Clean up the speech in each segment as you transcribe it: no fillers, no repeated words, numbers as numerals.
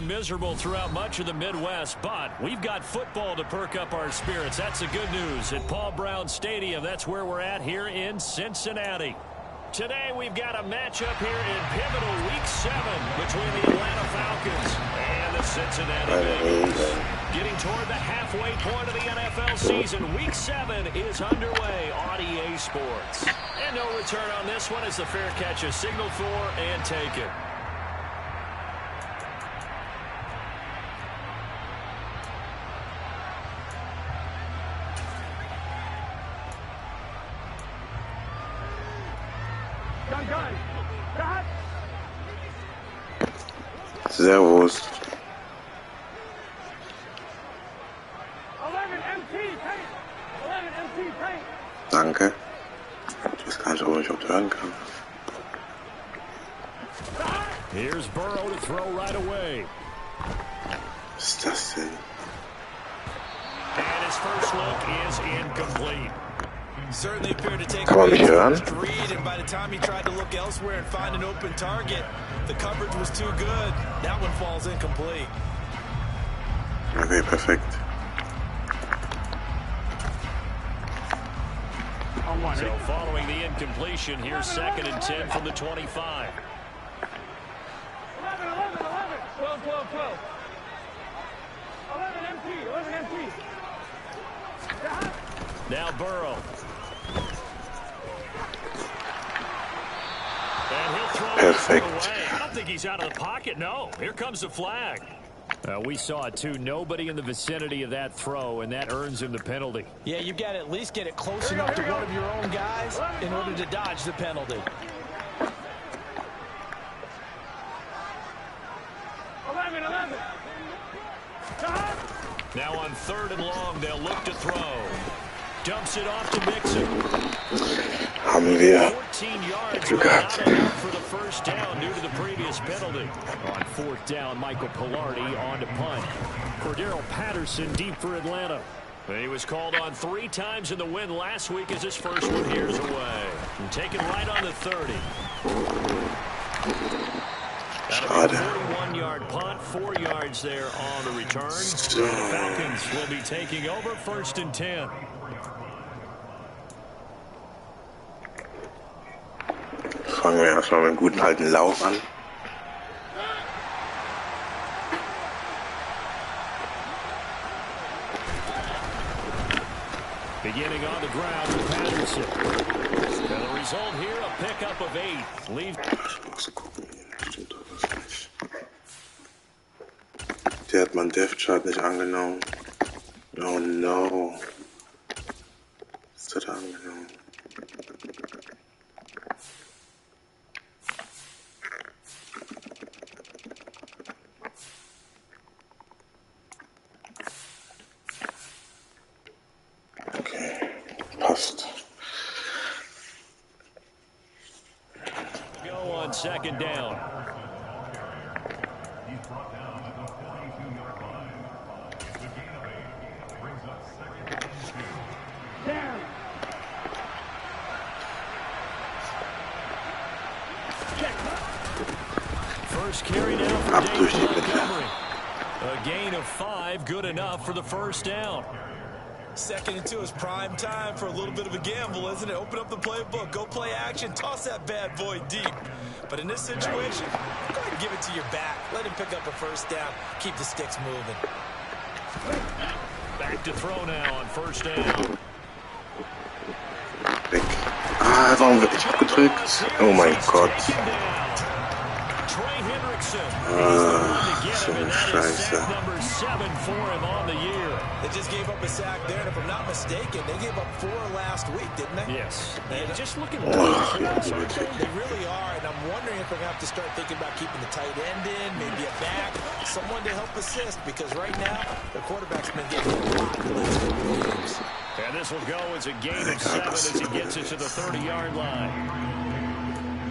miserable throughout much of the Midwest, but we've got football to perk up our spirits. That's the good news. At Paul Brown Stadium, that's where we're at here in Cincinnati. Today we've got a matchup here in pivotal Week 7 between the Atlanta Falcons and the Cincinnati Bengals. Getting toward the halfway point of the NFL season, Week 7 is underway on EA Sports. And no return on this one as the fair catch is signaled for and taken. Servus. Danke. Ich weiß gar nicht, ob ich auch hören kann. Here's Burrow to throw right away. Was ist das denn? And his first look is incomplete. Certainly appeared to take Kann man mich hören? read, and by the time he tried to look elsewhere and find an open target, the coverage was too good. That one falls incomplete. Okay, perfekt. So following the incompletion, here's 2nd and 10 from the 25. 11, 12. 11 empty. Now Burrow. And he'll throw Perfect. it away. I don't think he's out of the pocket. No, here comes the flag. We saw it too. Nobody in the vicinity of that throw, and that earns him the penalty. Yeah, you've got to at least get it close enough to one of your own guys in order to dodge the penalty. 11. Now on 3rd and long, they'll look to throw. Dumps it off to Mixon. Haben wir 14 yards, Glück but gehabt. not enough for the first down due to the previous penalty. On 4th down, Michael Pilardi on to punt. Cordero Patterson deep for Atlanta. He was called on 3 times in the win last week as his first one here's away. And taken right on the 30. Schade. 41-yard punt, 4 yards there on the return. So. The Falcons will be taking over 1st and 10. Fangen wir erstmal mit einem guten alten Lauf an. Beginning on the ground with Patterson. And the result here, a pickup of 8. Leave. Ich muss gucken. Stimmt doch was nicht. Der hat mein Dev-Chart nicht angenommen. Oh no. Was hat er angenommen? Okay, passt. Go on 2nd down. First carry now for Ab durch die Dave Mitte. Montgomery. A gain of 5, good enough for the first down. 2nd and 2 is prime time for a little bit of a gamble, isn't it? Open up the playbook, go play action, toss that bad boy deep. But in this situation, go ahead and give it to your back. Let him pick up a first down. Keep the sticks moving. Back to throw now on 1st down. Weg. Ah, warum wird nicht abgedrückt? Oh mein Gott. Trey Hendrickson. So eine Scheiße. Number 7 for him on the year. They just gave up a sack there, and if I'm not mistaken, they gave up 4 last week, didn't they? Yes. And just looking Oh, ja, die wird weg. They really are, and I'm wondering if they're going to have to start thinking about keeping the tight end in, maybe a back, someone to help assist, because right now, the quarterback's been getting a lot of these games. And this will go as a gain of 7 as he gets it to the 30-yard line.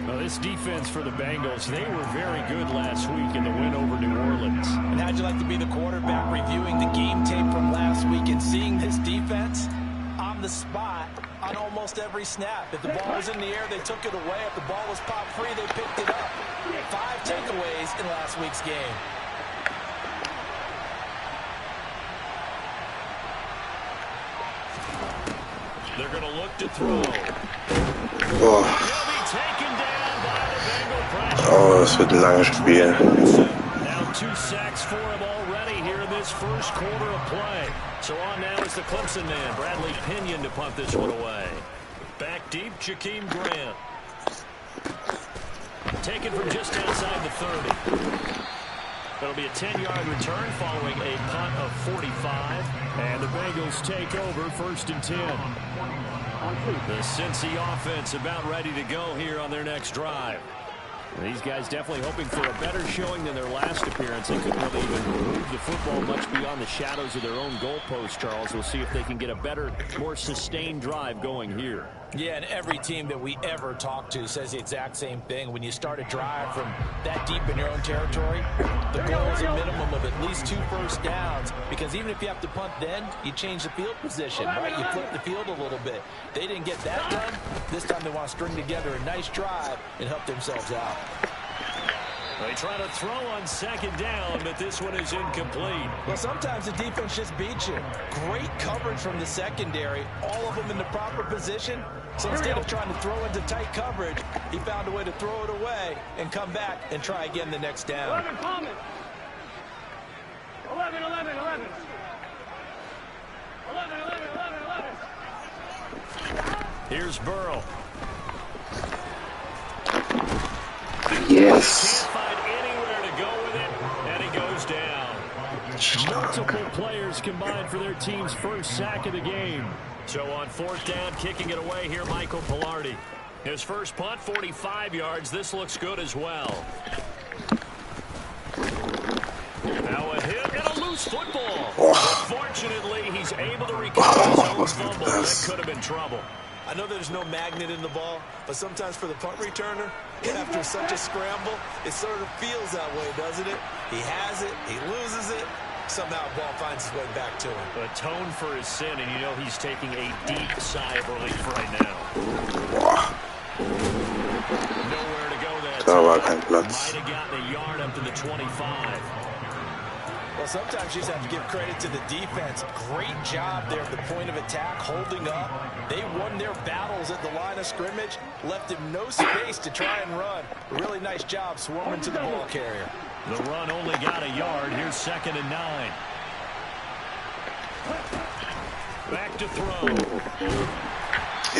Well, this defense for the Bengals, they were very good last week in the win over New Orleans. And how'd you like to be the quarterback reviewing the game tape from last week and seeing this defense on the spot on almost every snap? If the ball was in the air, they took it away. If the ball was popped free, they picked it up. 5 takeaways in last week's game. They're going to look to throw. Oh. He'll be taken down by the Bengal pressure. Oh, das wird ein langes Spiel. Now 2 sacks for him already here in this first quarter of play. So on now is the Clemson man, Bradley Pinion, to punt this one away. Back deep, Jakeem Grant. Taken from just outside the 30. It'll be a 10-yard return following a punt of 45. And the Bengals take over 1st and 10. The Cincy offense about ready to go here on their next drive. These guys definitely hoping for a better showing than their last appearance. They couldn't really even move the football much beyond the shadows of their own goalpost, Charles. We'll see if they can get a better, more sustained drive going here. Yeah, and every team that we ever talk to says the exact same thing. When you start a drive from that deep in your own territory, the goal is a minimum of at least 2 first downs, because even if you have to punt then, you change the field position, right? You flip the field a little bit. They didn't get that done. This time they want to string together a nice drive and help themselves out. They try to throw on 2nd down, but this one is incomplete. Well, sometimes the defense just beats you. Great coverage from the secondary, all of them in the proper position. So instead of trying to throw into tight coverage, he found a way to throw it away and come back and try again the next down. 11, Coleman. 11, 11, 11. 11, 11, 11, 11. Here's Burrow. Yes. Can't find anywhere to go with it, and he goes down. Multiple players combined for their team's first sack of the game. So on 4th down, kicking it away here, Michael Pilardi. His first punt, 45 yards. This looks good as well. Now a hit and a loose football. Oh. Fortunately, he's able to recover his own was fumble. das? That could have been trouble. I know there's no magnet in the ball, but sometimes for the punt returner, after such a scramble, it sort of feels that way, doesn't it? He has it, he loses it, somehow the ball finds its way back to him. Atone for his sin, and you know he's taking a deep sigh of relief right now. Nowhere to go that Da war time. kein Platz. Might have gotten a yard up to the 25. Well, sometimes you just have to give credit to the defense. Great job there at the point of attack, holding up. They won their battles at the line of scrimmage, left him no space to try and run. Really nice job swarming to the ball carrier. The run only got a yard. Here's 2nd and 9. Back to throw.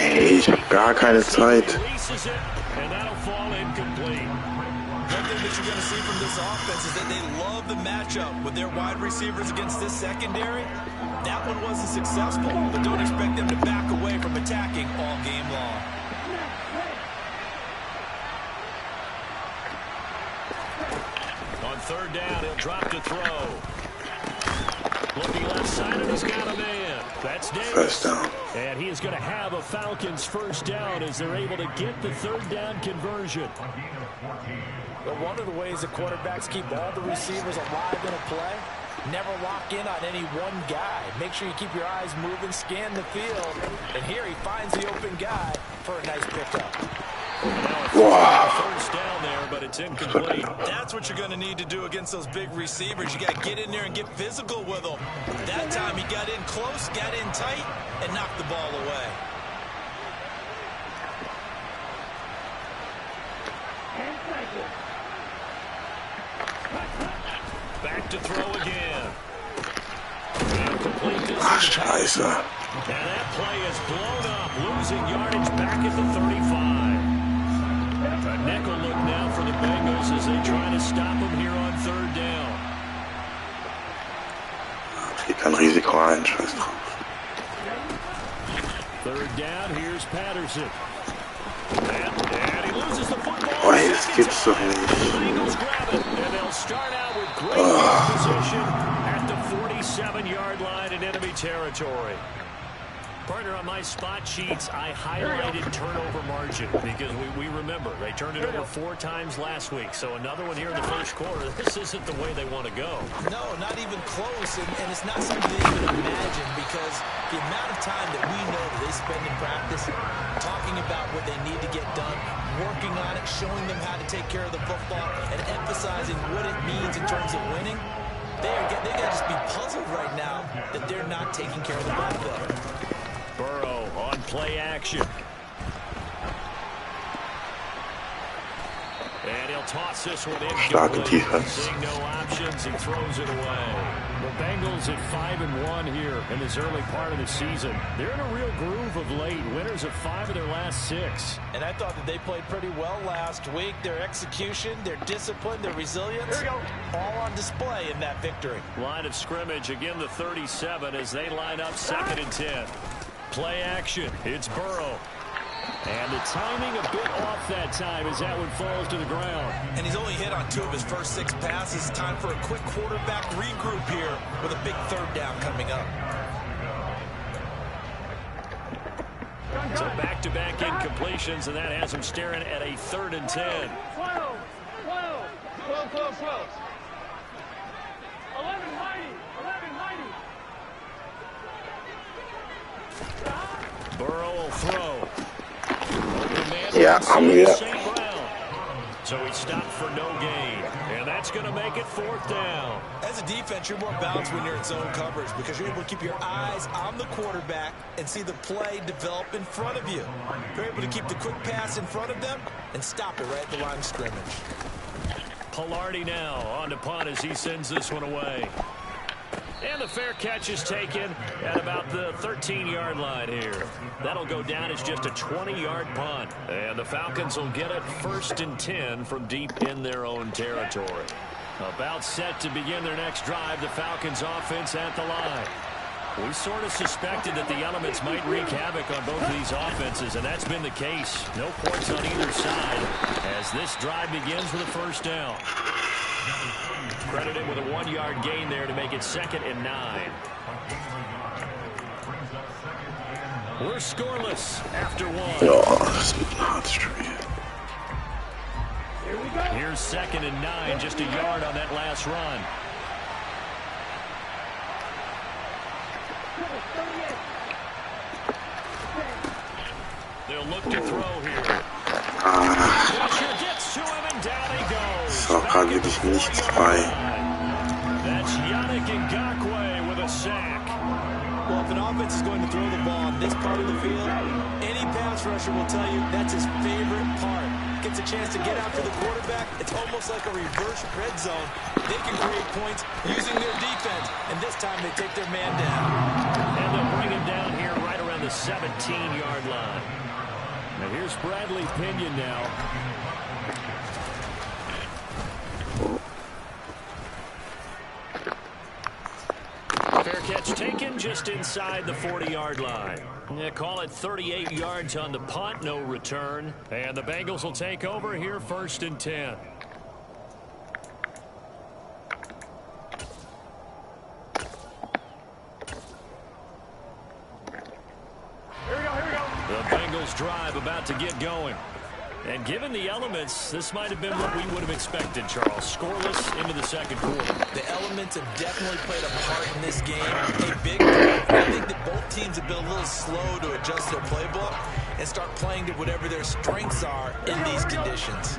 Ey, ich hab gar keine Zeit. Releases it, and that'll fall incomplete. One thing that you're going to see from this offense is that they love the matchup with their wide receivers against this secondary. That one wasn't successful, but don't expect them to back away from attacking all game long. On 3rd down, he'll drop to throw. Looking left side, and he's got a man. That's Davis. 1st down. And he is going to have a Falcons 1st down as they're able to get the 3rd down conversion. But one of the ways the quarterbacks keep all the receivers alive in a play, never lock in on any one guy. Make sure you keep your eyes moving, scan the field. And here he finds the open guy for a nice pickup. Wow. 1st down there, but it's incomplete. That's what you're going to need to do against those big receivers. You got to get in there and get physical with them. That time he got in close, got in tight, and knocked the ball away. Back to throw again. And complete this. Ach, scheiße. And that play is blown up, losing yardage back at the 35. A nickel look now for the Bengals as they try to stop him here on 3rd down. Ich geh kein Risiko ein, scheiß drauf. 3rd down, here's Patterson. And he loses the football. Oh, ey, das gibt's doch nicht. The Bengals grab it, and they'll start out with great field position at the 47-yard line in enemy territory. Partner, on my spot sheets, I highlighted turnover margin because we remember they turned it over 4 times last week. So another one here in the first quarter. This isn't the way they want to go. No, not even close, and it's not something they even imagine, because the amount of time that we know that they spend in practice talking about what they need to get done, working on it, showing them how to take care of the football, and emphasizing what it means in terms of winning, they got to just be puzzled right now that they're not taking care of the ball better. Burrow on play action. And he'll toss this one in. Starke defense. Seeing no options, he throws it away. The Bengals at 5-1 here in this early part of the season. They're in a real groove of late. Winners of 5 of their last 6. And I thought that they played pretty well last week. Their execution, their discipline, their resilience, all on display in that victory. Line of scrimmage, again the 37 as they line up 2nd and 10. Play action. It's Burrow. And the timing a bit off that time as that one falls to the ground. And he's only hit on 2 of his first 6 passes. Time for a quick quarterback regroup here with a big 3rd down coming up. So back-to-back incompletions, and that has him staring at a 3rd and 10. 12. 11 mighty. Burrow will throw. Yeah, I'm here. So he stopped for no gain, and that's going to make it 4th down. As a defense, you're more balanced when you're in zone coverage because you're able to keep your eyes on the quarterback and see the play develop in front of you. You're able to keep the quick pass in front of them and stop it right at the line of scrimmage. Pilardi now on to punt as he sends this one away. And the fair catch is taken at about the 13-yard line here. That'll go down as just a 20-yard punt. And the Falcons will get it 1st and 10 from deep in their own territory. About set to begin their next drive, the Falcons offense at the line. We sort of suspected that the elements might wreak havoc on both of these offenses, and that's been the case. No points on either side as this drive begins with a 1st down. Credited with a 1-yard gain there to make it 2nd and 9. We're scoreless after 1. Oh, das wird ein Hardstream. Here's 2nd and 9, just a yard on that last run. They'll look to throw here. Pressure gets to him and down he goes. So kann wirklich nichts frei. That's Yannick Ngakoue with a sack. Well, if an offense is going to throw the ball on this part of the field, any pass rusher will tell you that's his favorite part. Gets a chance to get after the quarterback. It's almost like a reverse red zone. They can create points using their defense, and this time they take their man down. And they'll bring him down here right around the 17-yard line. Now here's Bradley Pinion now. Fair catch taken just inside the 40-yard line. Yeah, call it 38 yards on the punt, no return. And the Bengals will take over here 1st and 10. The Bengals drive about to get going. And given the elements, this might have been what we would have expected, Charles. Scoreless into the 2nd quarter. The elements have definitely played a part in this game. A big part. I think that both teams have been a little slow to adjust their playbook and start playing to whatever their strengths are in these conditions.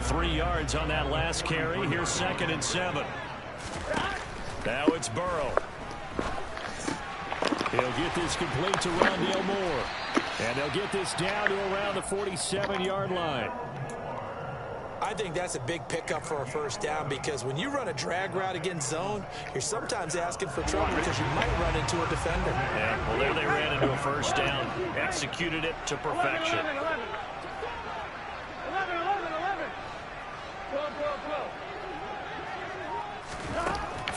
3 yards on that last carry. Here's 2nd and 7. Now it's Burrow. He'll get this complete to Rondale Moore. And they'll get this down to around the 47-yard line. I think that's a big pickup for a 1st down because when you run a drag route against zone, you're sometimes asking for trouble because you might run into a defender. Yeah, well, there they ran into a 1st down. Executed it to perfection. 11. 12.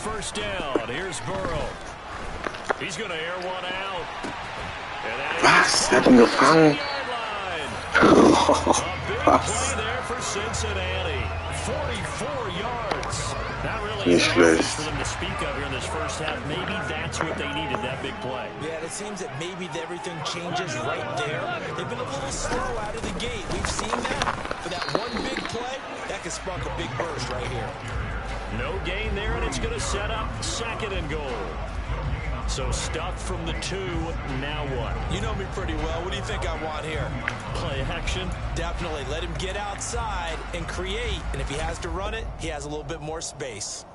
1st down. Here's Burrow. He's going to air one out. Was? Er hat ihn gefangen. Was? Nicht schlecht. Yeah, it seems that maybe everything changes right there. They've been a little slow out of the gate. We've seen that. For that one big play, that could spark a big burst right here. No gain there, and it's going to set up 2nd and goal. So stuffed from the 2, now what? You know me pretty well. What do you think I want here? Play action? Definitely. Let him get outside and create. And if he has to run it, he has a little bit more space.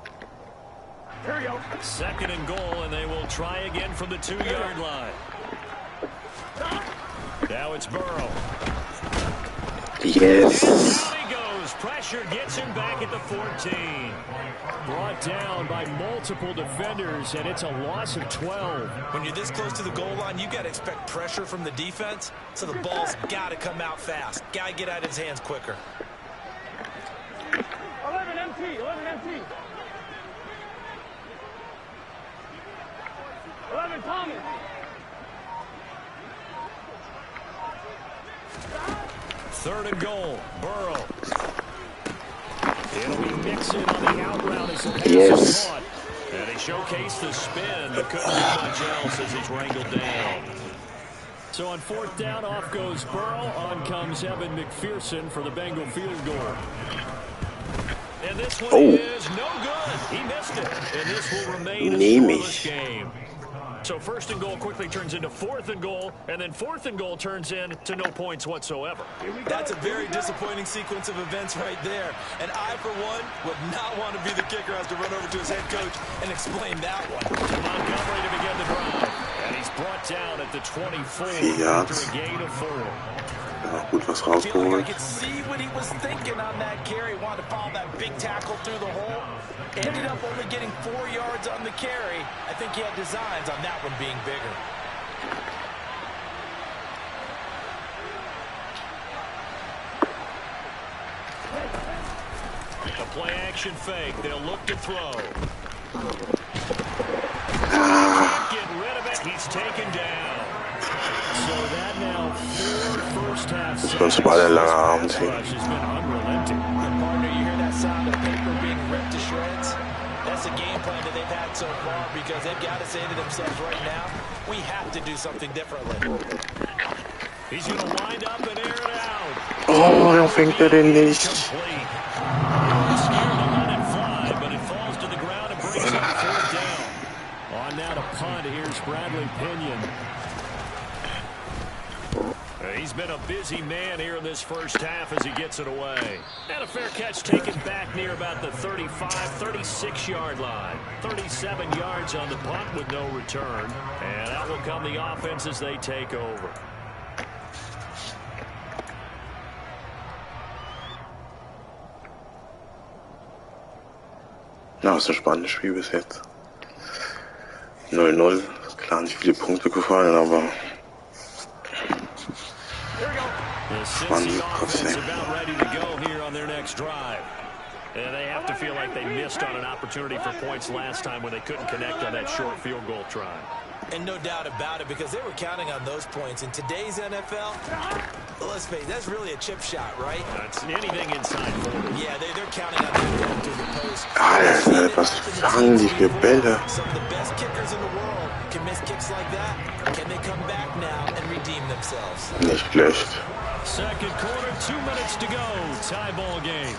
Here we go. 2nd and goal, and they will try again from the 2-yard line. Now it's Burrow. Yes. He goes. Pressure gets him back at the 14. Brought down by multiple defenders, and it's a loss of 12. When you're this close to the goal line, you got to expect pressure from the defense, so the ball's got to come out fast. Got to get out of his hands quicker. 11 MT, 11 MT. 11 Thomas. Third and goal. Burrow. It'll be Mixon on the out route as the pass is caught. And he showcased the spin, but couldn't do much else as he's wrangled down. So on fourth down, off goes Burrow. On comes Evan McPherson for the Bengal field goal. And this one is no good. He missed it. And this will remain a scoreless game. So first and goal quickly turns into fourth and goal, and then fourth and goal turns into no points whatsoever. That's a very disappointing sequence of events right there. And I, for one, would not want to be the kicker who has to run over to his head coach and explain that one. Montgomery to begin the drive. And he's brought down at the 24 after a gain of 4. Ja, gut was I feel like I rausgeholt. could see what he was thinking on that carry. Wanted to follow that big tackle through the hole. Ended up only getting 4 yards on the carry. I think he had designs on that one being bigger. A play action fake. They'll look to throw. Get rid of it. He's taken down. So that now 4 first half sacks. Sonst war der lange Abend hin. Rush has been unrelenting. Partner, you hear that sound of paper being ripped to shreds? That's the game plan that they've had so far because they've got to say to themselves right now, we have to do something differently. He's going to wind up and air it out. Oh, dann fängt den nicht. Complete. Scared to let it fly, but it falls to the ground and brings up fourth down. On now to punt. Here's Bradley Pinion. He's been a busy man here in this first half as he gets it away. And a fair catch taken back near about the 35, 36-yard line. 37 yards on the punt with no return. And out will come the offense as they take over. Ja, ist ein spannendes Spiel bis jetzt. 0-0. Klar, nicht viele Punkte gefallen, aber The Cincy offense about ready to go here on their next drive. And they have to feel like they missed on an opportunity for points last time when they couldn't connect on that short field goal try. And no doubt about it, because they were counting on those points. In today's NFL, let's face it, that's really a chip shot, right? That's anything inside 40. Yeah, they're counting on that going through the post. Alter, was fangen die für Bälle? Some of the best kickers in the world can miss kicks like that. Can they come back now and redeem themselves? Nicht schlecht. Second quarter, 2 minutes to go. Tie ball game.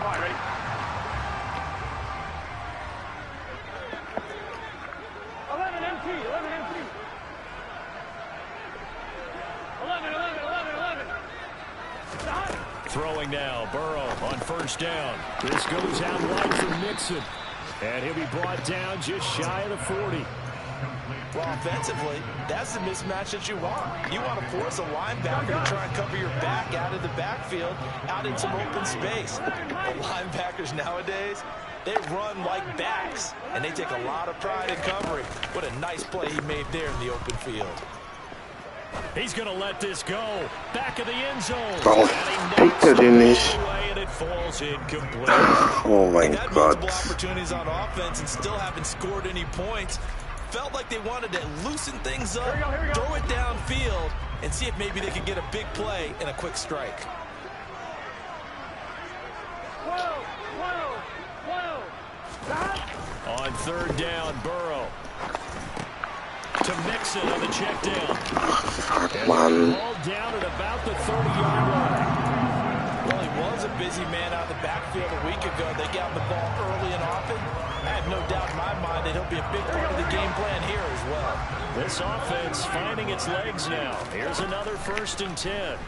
Ready? 11 MT, 11 MT. 11, 11, 11, 11. Stop. Throwing now, Burrow on first down. This goes out wide for Mixon. And he'll be brought down just shy of the 40. Well, offensively, that's the mismatch that you want. You want to force a linebacker to try and cover your back out of the backfield, out in some open space. The linebackers nowadays, they run like backs, and they take a lot of pride in covering. What a nice play he made there in the open field. He's going to let this go. Back of the end zone. Warum kriegt den nicht? And it falls incomplete. Oh mein They've had Gott. multiple opportunities on offense and still haven't scored any points. Felt like they wanted to loosen things up, throw it downfield, and see if maybe they could get a big play and a quick strike. Whoa, whoa, whoa. Stop. On third down, Burrow. To Mixon on the check down. Fuck, Mann. Ball down at about the 30-yard line. Well, he was a busy man out of the backfield a week ago. They got the ball early and often. I have no doubt in my mind that he'll be a big part of the game plan here as well. This offense finding its legs now. Here's another 1st and 10.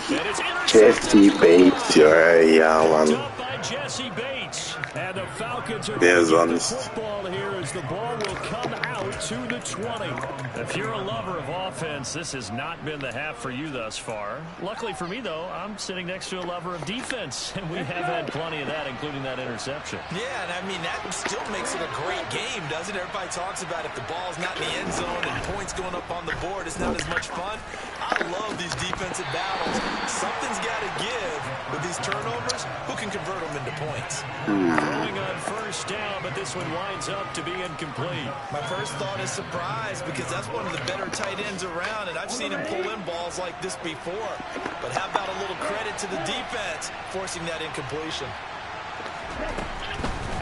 And it's Jesse intercepted. Bates, ja, Mann. Up by Jesse Bates. And the Falcons are Wer going to get the sonst? football here as the ball will come out to the 20. If you're a lover of offense, this has not been the half for you thus far. Luckily for me, though, I'm sitting next to a lover of defense, and we have had plenty of that, including that interception. Yeah, and I mean, that still makes it a great game, doesn't it? Everybody talks about if the ball's not in the end zone and points going up on the board, it's not as much fun. I love these defensive battles. Something's got to give with these turnovers. Who can convert them into points? Throwing on first down, but this one winds up to be incomplete. My first thought is surprise because that's one of the better tight ends around, and I've seen him pull in balls like this before. But how about a little credit to the defense forcing that incompletion?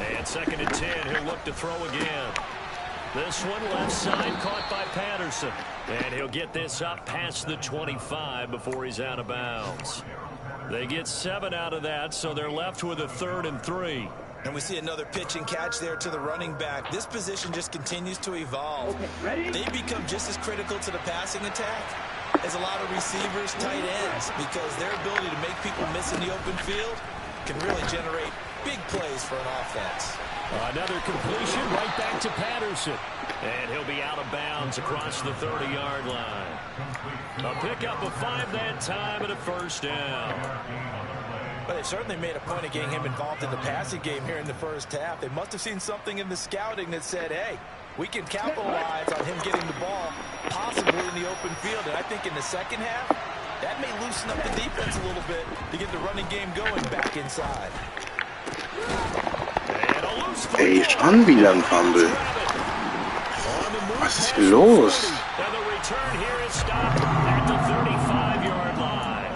And 2nd and 10, he'll look to throw again. This one left side caught by Patterson. And he'll get this up past the 25 before he's out of bounds. They get 7 out of that, so they're left with a 3rd and 3. And we see another pitch and catch there to the running back. This position just continues to evolve. They become just as critical to the passing attack as a lot of receivers, tight ends, because their ability to make people miss in the open field can really generate big plays for an offense. Another completion right back to Patterson. And he'll be out of bounds across the 30-yard line. A pickup of 5 that time and a first down. But they certainly made a point of getting him involved in the passing game here in the first half. They must have seen something in the scouting that said, hey, we can capitalize on him getting the ball possibly in the open field. And I think in the second half, that may loosen up the defense a little bit to get the running game going back inside. Ey, schon wieder ein Fumble. Was ist hier los? And the return here is stopped at the 35-yard line.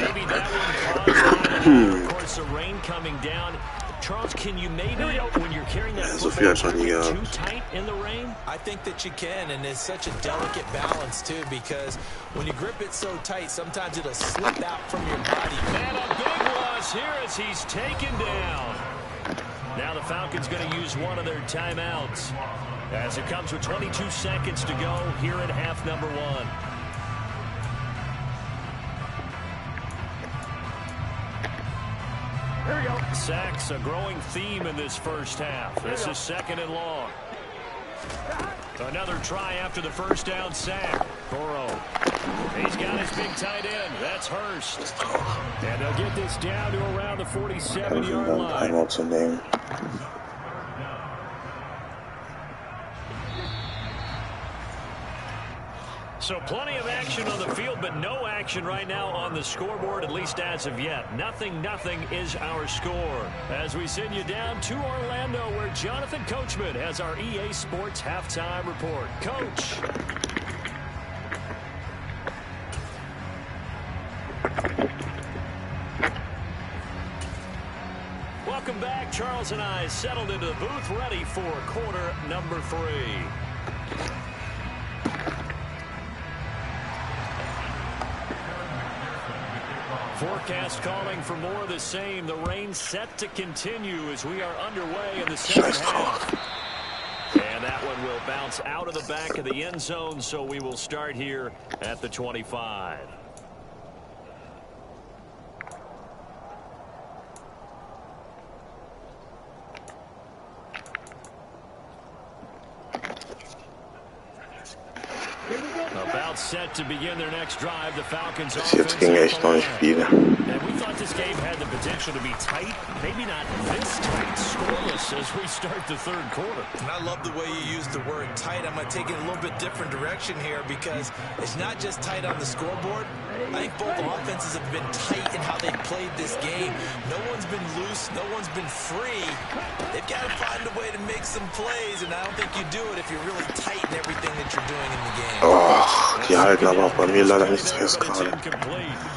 Maybe that one caused, of course, the rain coming down. Charles, can you maybe, when you're carrying that football, too tight in the rain? I think that you can, and it's such a delicate balance, too, because when you grip it so tight, sometimes it'll slip out from your body. And a big loss here as he's taken down. Now the Falcons going to use one of their timeouts as it comes with 22 seconds to go here at half number 1. Here we go. Sacks, a growing theme in this first half. This is 2nd and long. Another try after the first down sack. Burrow. He's got his big tight end. That's Hurst. And they'll get this down to around the 47-yard line. Timeout zu nehmen. So plenty of action on the field, but no action right now on the scoreboard, at least as of yet. 0-0 is our score. As we send you down to Orlando, where Jonathan Coachman has our EA Sports halftime report. Coach. Welcome back. Charles and I settled into the booth, ready for quarter number 3. Forecast calling for more of the same. The rain set to continue as we are underway in the second half. And that one will bounce out of the back of the end zone, so we will start here at the 25. About set to begin their next drive. The Falcons Bis jetzt ging echt noch nicht viel. And we thought this game had the potential to be tight, maybe not this tight, scoreless as we start the third quarter. And I love the way you use the word tight. I'm going to take it a little bit different direction here because it's not just tight on the scoreboard. I think both offenses have been tight in how they've played this game. No one's been loose. No one's been free. They've got to find a way to make some plays, and I don't think you do it if you're really tight in everything that you're doing in the game. Oh, die halten aber auch bei mir leider nichts fest gerade.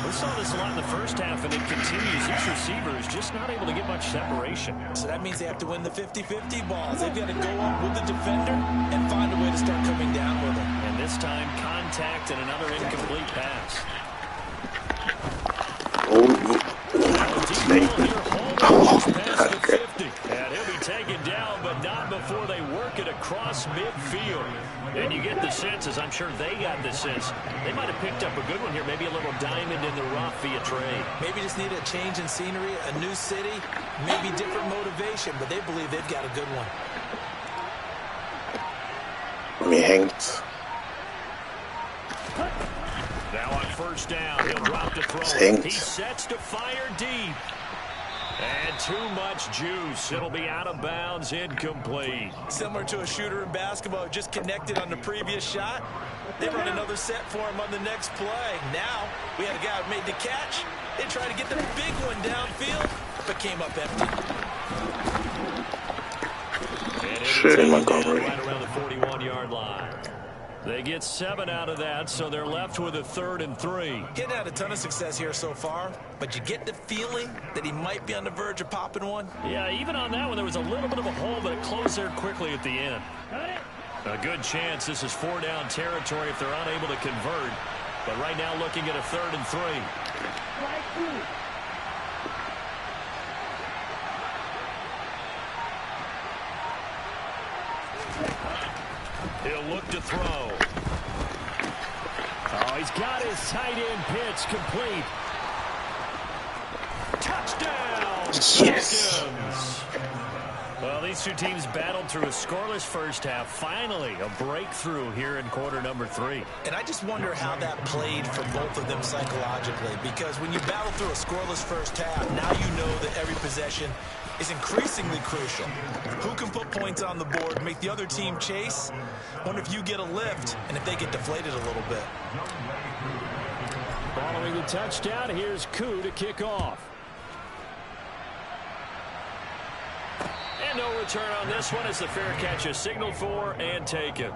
We saw this a lot in the first half, and it continues. These receivers just not able to get much separation. So that means they have to win the 50-50 balls. They've got to go up with the defender and find a way to start coming down with them. And this time, contact and another incomplete pass. Oh, Nathan. Oh, And he'll be taken down, but not before they work it across midfield. And you get the sense, as I'm sure they got the sense, they might have picked up a good one here, maybe a little diamond in the rough via trade. Maybe just need a change in scenery, a new city, maybe different motivation, but they believe they've got a good one. Mir hängt. Now on first down, he'll drop to throw. He sets to fire deep. And too much juice. It'll be out of bounds, incomplete. Similar to a shooter in basketball who just connected on the previous shot. They run another set for him on the next play. Now, we had a guy who made the catch. They tried to get the big one downfield, but came up empty. Schön, Montgomery. Right around the 41-yard line. They get 7 out of that, so they're left with a 3rd and 3. Getting had a ton of success here so far, but you get the feeling that he might be on the verge of popping one. Yeah, even on that one, there was a little bit of a hole, but it closed there quickly at the end. A good chance this is 4-down territory if they're unable to convert. But right now looking at a 3rd and 3. He'll look to throw. Oh, he's got his tight end pitch complete. Touchdown! Yes. Falcons. Well, these two teams battled through a scoreless first half. Finally, a breakthrough here in quarter number 3. And I just wonder how that played for both of them psychologically, because when you battle through a scoreless first half, now you know that every possession is increasingly crucial. Who can put points on the board, make the other team chase? Wonder if you get a lift and if they get deflated a little bit. Following the touchdown, here's Koo to kick off. And no return on this one as the fair catch is signaled for and taken.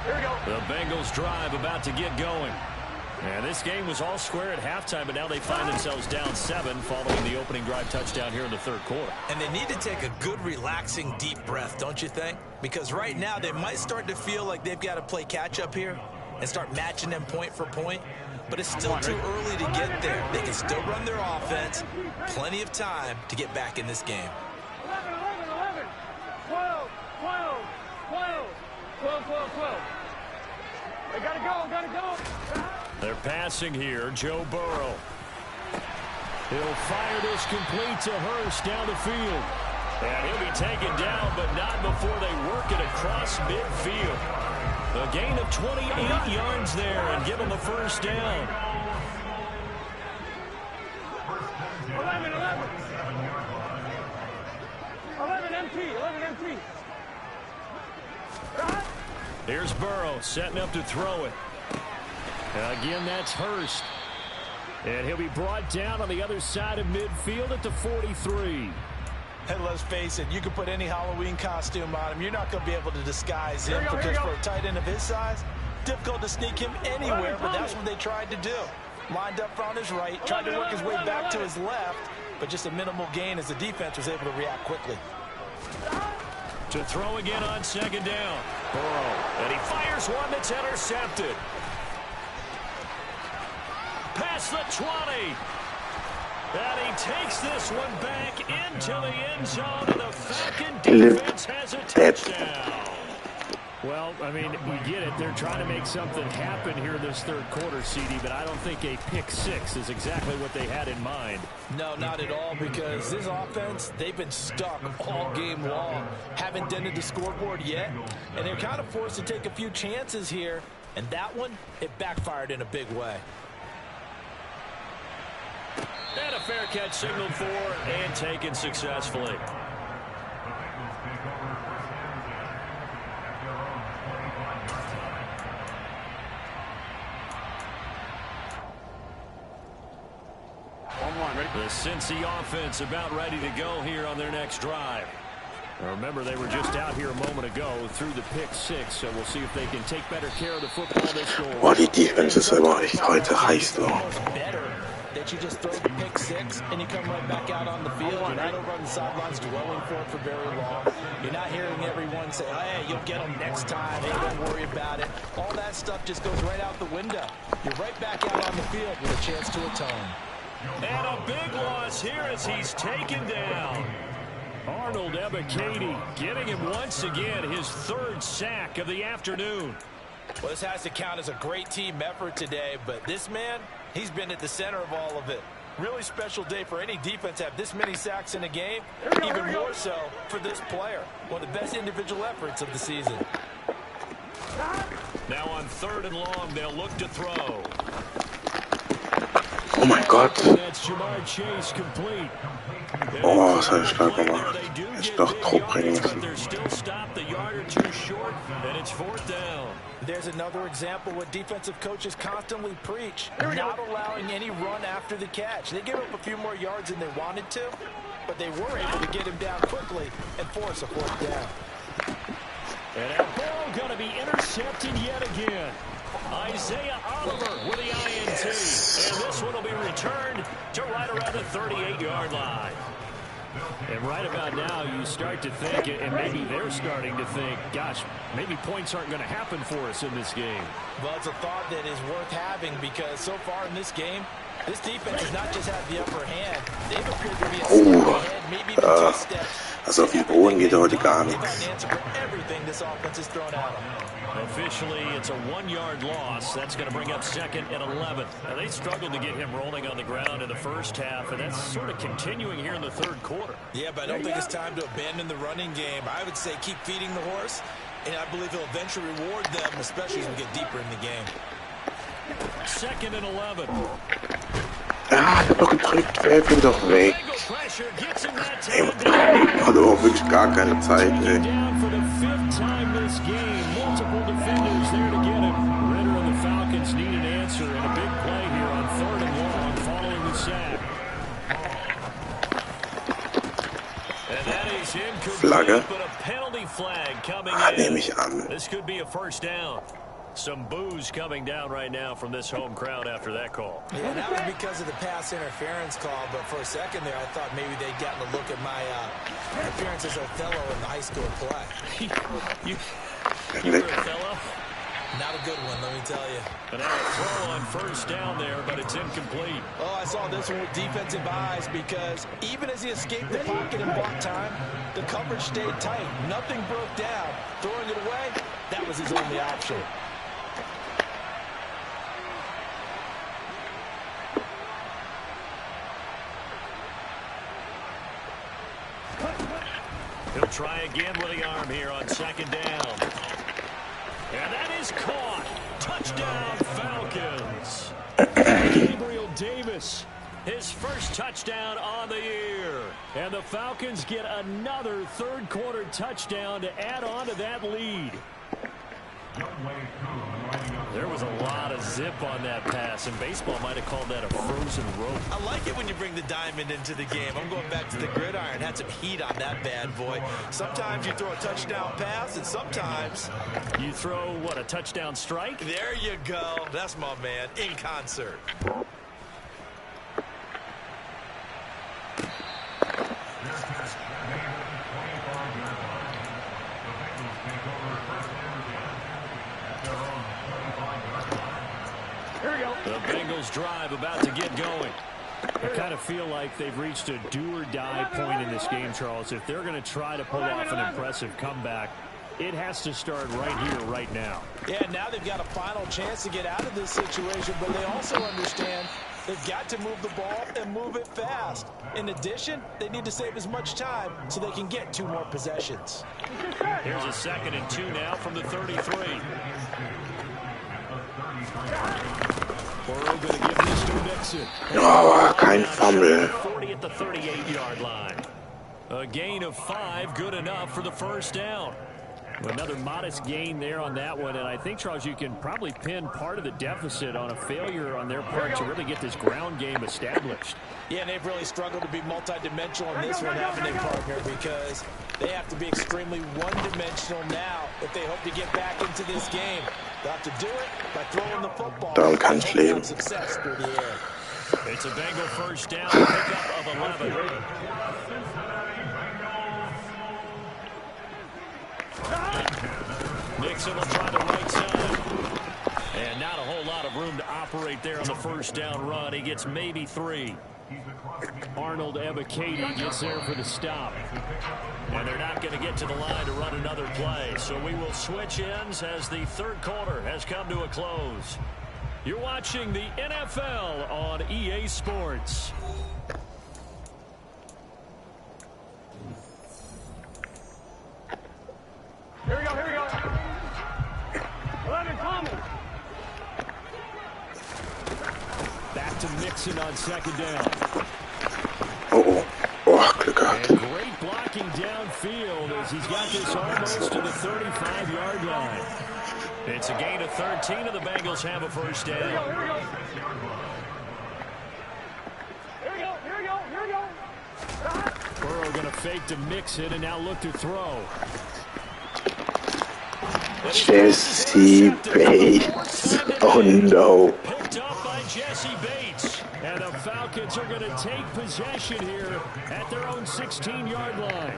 Here we go. The Bengals drive about to get going. And this game was all square at halftime, but now they find themselves down 7 following the opening drive touchdown here in the 3rd quarter. And they need to take a good, relaxing, deep breath, don't you think? Because right now they might start to feel like they've got to play catch-up here and start matching them point for point. But it's still too early to get there. They can still run their offense. Plenty of time to get back in this game. 11, 11, 11. 12, 12, 12. 12, 12, 12. They gotta go, gotta go. They're passing here, Joe Burrow. He'll fire this complete to Hurst down the field. And he'll be taken down, but not before they work it across midfield. A gain of 28 yards there and give him a first down. 11, 11. 11 empty, 11 empty. Here's Burrow setting up to throw it. And again, that's Hurst. And he'll be brought down on the other side of midfield at the 43. And let's face it, you can put any Halloween costume on him. You're not going to be able to disguise him because for a tight end of his size, difficult to sneak him anywhere, but that's what they tried to do. Lined up on his right, tried to work his way back to his left, but just a minimal gain as the defense was able to react quickly. To throw again on 2nd down. Burrow, and he fires one that's intercepted. Past the 20. And he takes this one back into the end zone, and the Falcon defense has a touchdown. Well, I mean, we get it. They're trying to make something happen here in this 3rd quarter, CD, but I don't think a pick 6 is exactly what they had in mind. No, not at all, because this offense, they've been stuck all game long. Haven't dented the scoreboard yet, and they're kind of forced to take a few chances here, and that one, it backfired in a big way. And a fair catch signaled for and taken successfully. The Cincy offense about ready to go here on their next drive. Remember, they were just out here a moment ago through the pick 6, so we'll see if they can take better care of the football this goal. Boah, die Defense ist aber echt heute heiß noch. That you just throw the pick 6 and you come right back out on the field. You're not over on the sidelines dwelling for it for very long. You're not hearing everyone say, oh, hey, you'll get them next time. Hey, don't worry about it. All that stuff just goes right out the window. You're right back out on the field with a chance to atone. And a big loss here as he's taken down. Arnold Ebiketie getting him once again his third sack of the afternoon. Well, this has to count as a great team effort today, but this man, he's been at the center of all of it. Really special day for any defense to have this many sacks in a game, even more so for this player. One of the best individual efforts of the season. Now on 3rd and long, they'll look to throw. Oh mein Gott. Oh, was habe ich da gemacht? Ich doch Druck bringen müssen. There's another example what defensive coaches constantly preach, not allowing any run after the catch. They gave up a few more yards than they wanted to, but they were able to get him down quickly and force a 4th down. And that ball going to be intercepted yet again. Isaiah Oliver with the INT. And this one will be returned to right around the 38-yard line. And right about now, you start to think, and maybe they're starting to think, gosh, maybe points aren't going to happen for us in this game. Well, it's a thought that is worth having because so far in this game, this defense has not just had the upper hand. They've appeared to be a step ahead, maybe even 2 steps. Also auf dem Boden geht heute gar nichts. Everything this offense is thrown at them. Officially, it's a 1-yard loss. That's going to bring up 2nd and 11. Now, they struggled to get him rolling on the ground in the first half, and that's sort of continuing here in the 3rd quarter. Yeah, but I don't think it's time to abandon the running game. I would say keep feeding the horse, and I believe he'll eventually reward them, especially as we get deeper in the game. 2nd and 11. Ah, ich hab doch gedrückt, werf ihn doch weg. Ey, hallo, wirklich gar keine Zeit, ey. Multiple defenders there to get him. Ritter and the Falcons need an answer, and a big play here on 3rd and long following the sack. And that is incomplete, but a penalty flag coming in. Nehme ich an. This could be a 1st down. Some boos coming down right now from this home crowd after that call. Yeah, that was because of the pass interference call, but for a second there I thought maybe they'd gotten a look at my appearance as Othello in the high school play. you were Othello? Not a good one, let me tell you. But now a throw on 1st down there, but it's incomplete. Oh, I saw this one with defensive eyes because even as he escaped the pocket and bought time, the coverage stayed tight. Nothing broke down. Throwing it away, that was his only option. He'll try again with the arm here on 2nd down. And that is caught. Touchdown, Falcons. Gabriel Davis, his first touchdown on the year. And the Falcons get another 3rd quarter touchdown to add on to that lead. There was a lot of zip on that pass, and baseball might have called that a frozen rope. I like it when you bring the diamond into the game. I'm going back to the gridiron. Had some heat on that bad boy. Sometimes you throw a touchdown pass, and sometimes you throw, what, a touchdown strike? There you go. That's my man, in concert. The Bengals drive about to get going. I kind of feel like they've reached a do-or-die point in this game, Charles. If they're going to try to pull off an impressive comeback, it has to start right here, right now. Yeah, now they've got a final chance to get out of this situation, but they also understand they've got to move the ball and move it fast. In addition, they need to save as much time so they can get 2 more possessions. Here's a 2nd and 2 now from the 33. Burrow going to give this to Nixon. Oh, kein Fumble. 40 at the 38-yard line. A gain of 5, good enough for the 1st down. Another modest gain there on that one, and I think, Charles, you can probably pin part of the deficit on a failure on their part to really get this ground game established. Yeah, and they've really struggled to be multidimensional in this one, haven't they, partner, because they have to be extremely one-dimensional now if they hope to get back into this game. They'll have to do it by throwing the football. Darum kann ich leben. Success through the air. It's a Bengal 1st down, pickup of 11. Nixon will try the right side. And not a whole lot of room to operate there on the 1st down run. He gets maybe 3. Arnold Ebiketie gets there for the stop. And they're not going to get to the line to run another play. So we will switch ends as the third quarter has come to a close. You're watching the NFL on EA Sports. Here we go, here we go. 11 Thomas. Back to Mixon on second down. Oh, Glück gehabt. And great blocking downfield as he's got this almost to the 35-yard line. It's a gain of 13, and the Bengals have a first down. Here we go, here we go. Here we go, here we go, here we go. Burrow going to fake to Mixon and now look to throw. Jesse Bates. Oh no. Picked up by Jesse Bates. And the Falcons are going to take possession here at their own 16-yard line.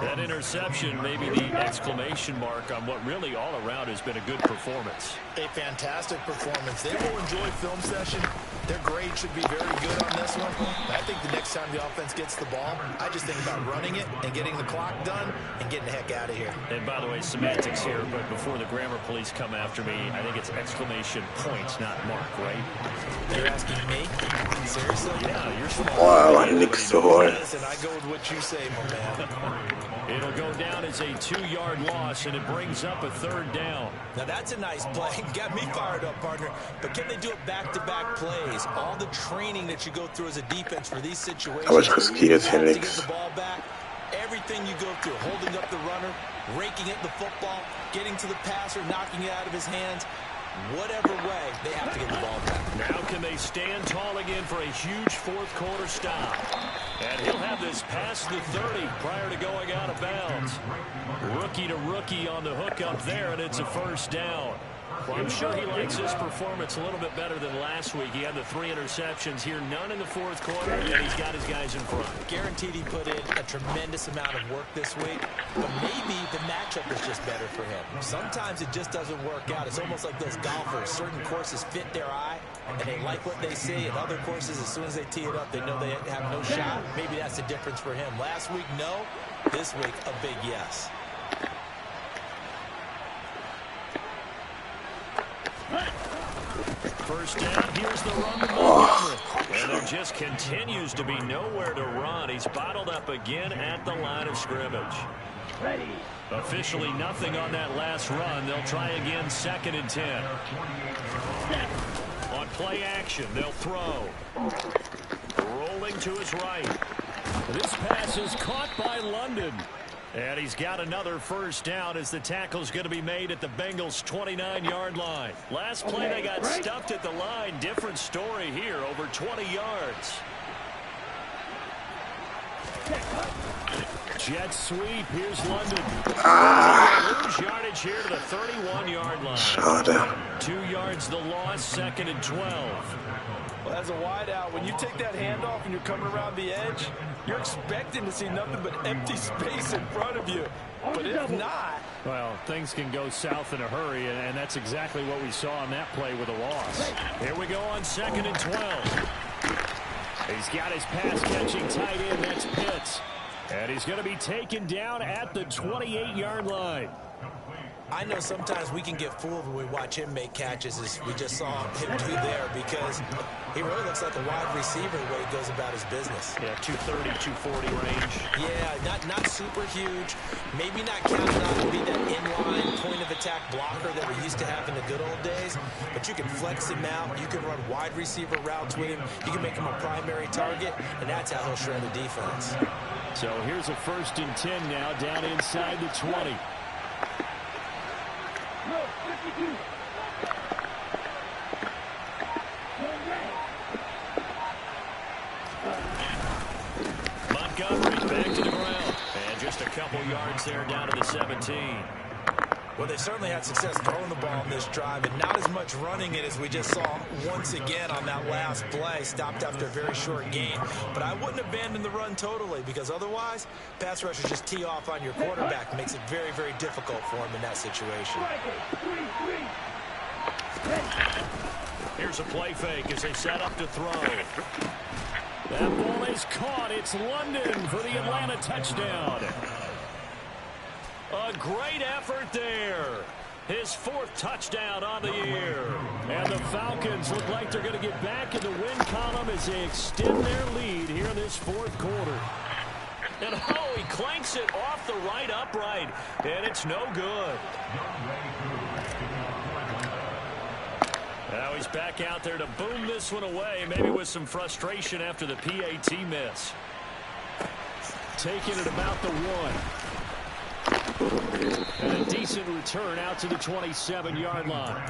That interception may be the exclamation mark on what really all around has been a good performance. A fantastic performance. They will enjoy film session. Their grade should be very good on this one. But I think the next time the offense gets the ball, I just think about running it and getting the clock done and getting the heck out of here. And by the way, semantics here, but before the grammar police come after me, I think it's exclamation points, not mark, right? You're asking me? Seriously? Yeah, you're smart. Boah, war nix zu holen. Listen, I go with what you say, my man. It'll go down as a 2-yard loss, and it brings up a third down. Now that's a nice play. Got me fired up, partner. But can they do it back-to-back plays? All the training that you go through as a defense for these situations. Aber ich riskiere hier to get nichts. the ball back. Everything you go through, holding up the runner, raking at the football, getting to the passer, knocking it out of his hands. Whatever way, they have to get the ball back. Now can they stand tall again for a huge fourth quarter stop? And he'll have this past the 30 prior to going out of bounds. Rookie to rookie on the hook up there, and it's a first down. Well, I'm sure he likes his performance a little bit better than last week. He had the 3 interceptions here, none in the fourth quarter, and he's got his guys in front. Guaranteed he put in a tremendous amount of work this week, but maybe the matchup is just better for him. Sometimes it just doesn't work out. It's almost like those golfers. Certain courses fit their eye, and they like what they see, and other courses, as soon as they tee it up, they know they have no shot. Maybe that's the difference for him. Last week, no. This week, a big yes. First down, here's the run to Montgomery. And there just continues to be nowhere to run. He's bottled up again at the line of scrimmage. Ready. Officially nothing on that last run. They'll try again, 2nd and 10. On play action, they'll throw. Rolling to his right. This pass is caught by London. And he's got another first down as the tackle's going to be made at the Bengals' 29-yard line. Last play, they got stuffed at the line. Different story here, over 20 yards. Jet sweep. Here's London. Lose yardage here to the 31-yard line. Schade. 2 yards the loss, 2nd and 12. Well, as a wideout, when you take that handoff and you're coming around the edge, you're expecting to see nothing but empty space in front of you. But if not... Well, things can go south in a hurry, and that's exactly what we saw on that play with a loss. Here we go on 2nd and 12. He's got his pass-catching tight end. That's Pitts. And he's going to be taken down at the 28-yard line. I know sometimes we can get fooled when we watch him make catches, as we just saw him do there, because he really looks like a wide receiver the way he goes about his business. Yeah, 230, 240 range. Yeah, not super huge. Maybe not counted on to be that inline point-of-attack blocker that we used to have in the good old days, but you can flex him out. You can run wide receiver routes with him. You can make him a primary target, and that's how he'll shred the defense. So here's a 1st and 10 now, down inside the 20. Montgomery back to the ground. And just a couple yards there down to the 17. Well, they certainly had success throwing the ball in this drive, and not as much running it as we just saw once again on that last play. Stopped after a very short gain. But I wouldn't abandon the run totally, because otherwise, pass rushers just tee off on your quarterback. It makes it very, very difficult for him in that situation. Here's a play fake as they set up to throw. That ball is caught. It's London for the Atlanta touchdown. A great effort there. His 4th touchdown on the year. And the Falcons look like they're going to get back in the win column as they extend their lead here in this 4th quarter. And oh, he clanks it off the right upright. And it's no good. Now he's back out there to boom this one away, maybe with some frustration after the PAT miss. Taking it about the 1. And a decent return out to the 27-yard line.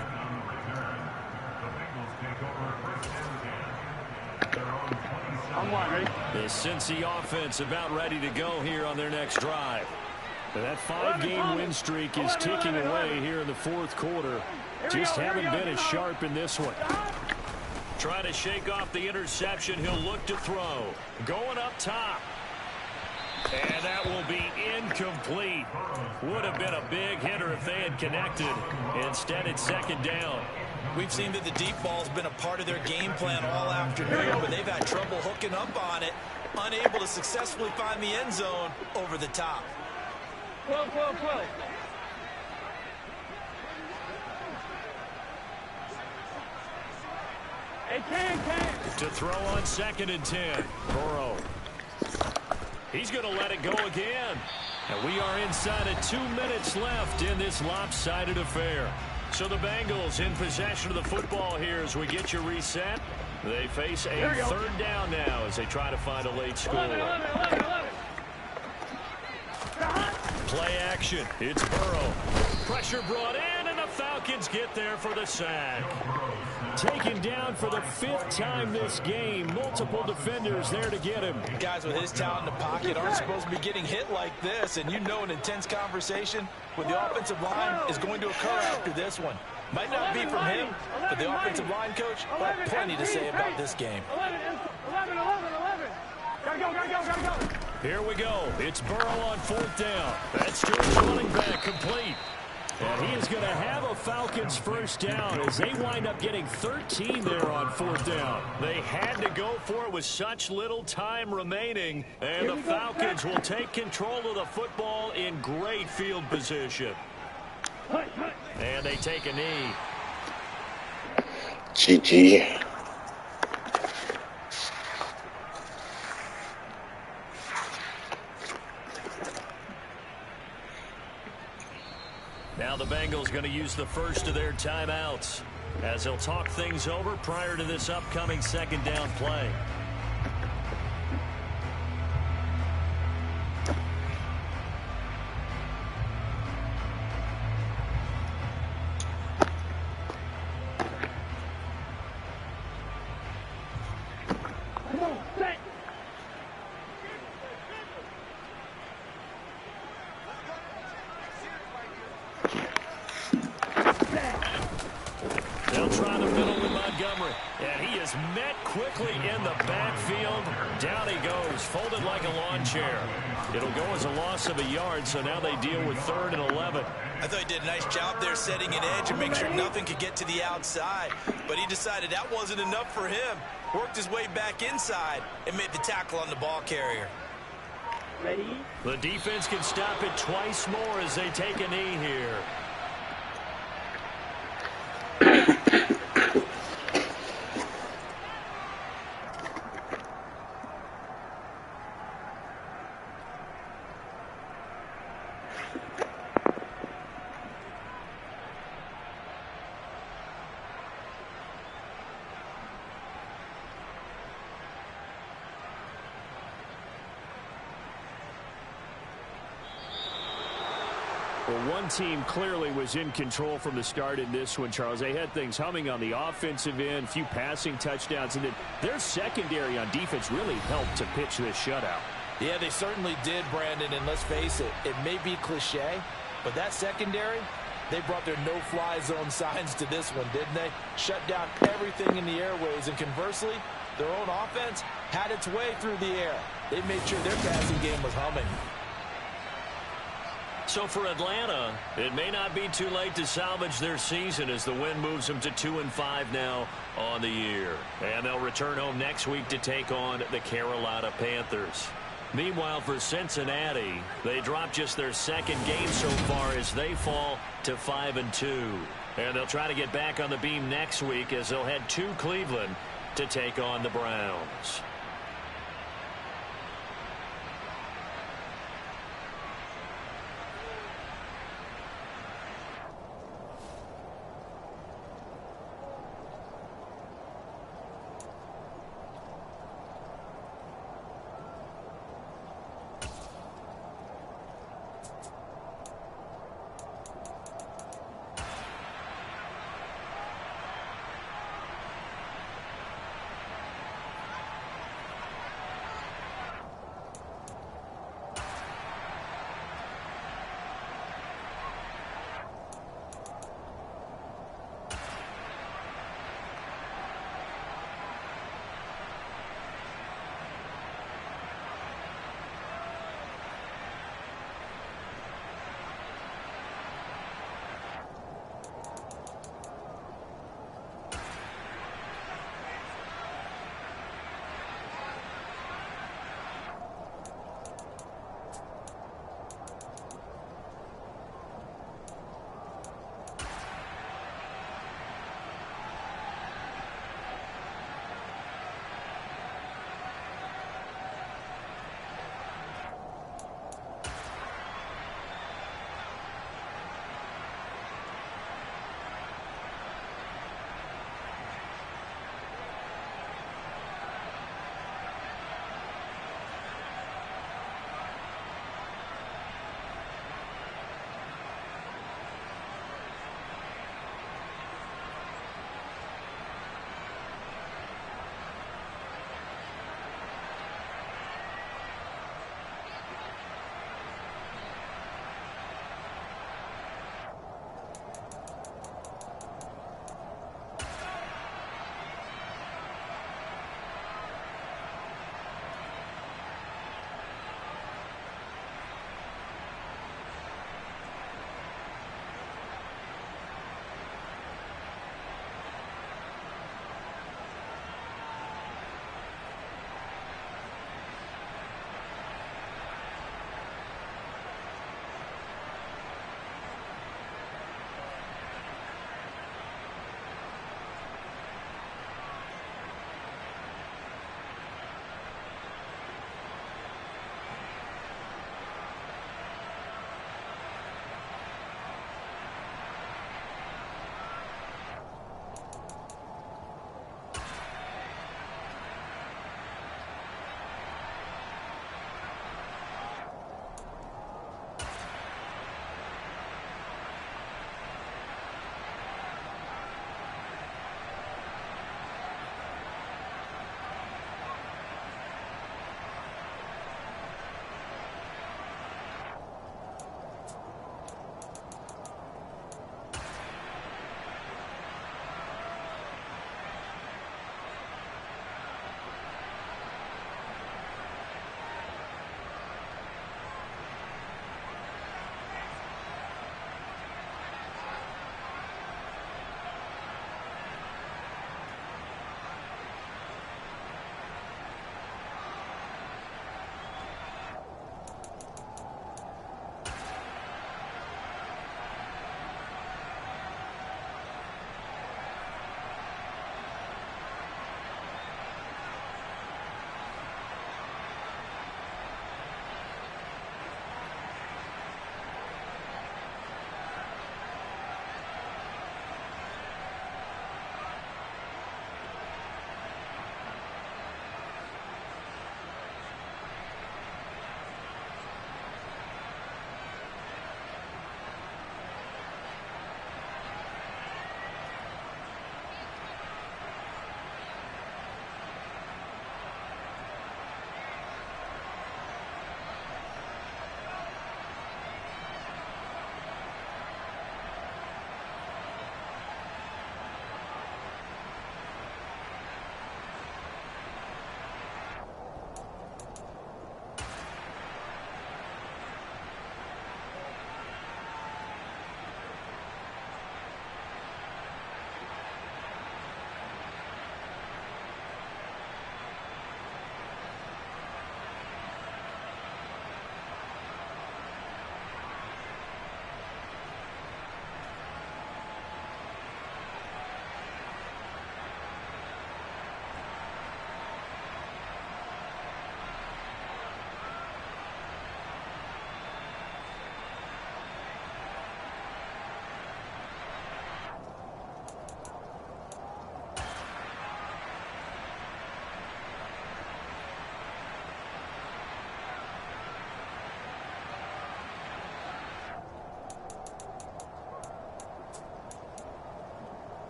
The Cincy offense about ready to go here on their next drive. That 5-game win streak is ticking away here in the 4th quarter. Just haven't been as sharp in this one. Trying to shake off the interception. He'll look to throw. Going up top. And that will be incomplete. Would have been a big hitter if they had connected. Instead, it's 2nd down. We've seen that the deep ball's been a part of their game plan all afternoon, but they've had trouble hooking up on it, unable to successfully find the end zone over the top. 12, 12, 12. Hey, can. To throw on 2nd and 10. Burrow. He's going to let it go again. And we are inside of 2 minutes left in this lopsided affair. So the Bengals in possession of the football here as we get you reset. They face a 3rd down now as they try to find a late score. 11. Play action. It's Burrow. Pressure brought in, and the Falcons get there for the sack. Taken down for the 5th time this game. Multiple defenders there to get him. Guys with his talent in the pocket aren't supposed to be getting hit like this, and you know an intense conversation with the offensive line is going to occur after this one. Might not be from him, but the offensive line coach will have plenty to say about this game. 11. Gotta go. Here we go. It's Burrow on 4th down. That's George running back complete. And he is going to have a Falcons 1st down as they wind up getting 13 there on 4th down. They had to go for it with such little time remaining. And the Falcons will take control of the football in great field position. And they take a knee. GG. Now the Bengals going to use the first of their timeouts as they'll talk things over prior to this upcoming 2nd down play. They'll try the middle with Montgomery. And he is met quickly in the backfield. Down he goes, folded like a lawn chair. It'll go as a loss of a yard, so now they deal with 3rd and 11. I thought he did a nice job there setting an edge and make sure nothing could get to the outside. But he decided that wasn't enough for him. Worked his way back inside and made the tackle on the ball carrier. Ready? The defense can stop it twice more as they take a knee here. Well, one team clearly was in control from the start in this one, Charles. They had things humming on the offensive end, a few passing touchdowns, and then their secondary on defense really helped to pitch this shutout. Yeah, they certainly did, Brandon, and let's face it, it may be cliche, but that secondary, they brought their no-fly zone signs to this one, didn't they? Shut down everything in the airways, and conversely, their own offense had its way through the air. They made sure their passing game was humming. So for Atlanta, it may not be too late to salvage their season as the win moves them to 2-5 now on the year. And they'll return home next week to take on the Carolina Panthers. Meanwhile, for Cincinnati, they dropped just their second game so far as they fall to 5-2. And they'll try to get back on the beam next week as they'll head to Cleveland to take on the Browns.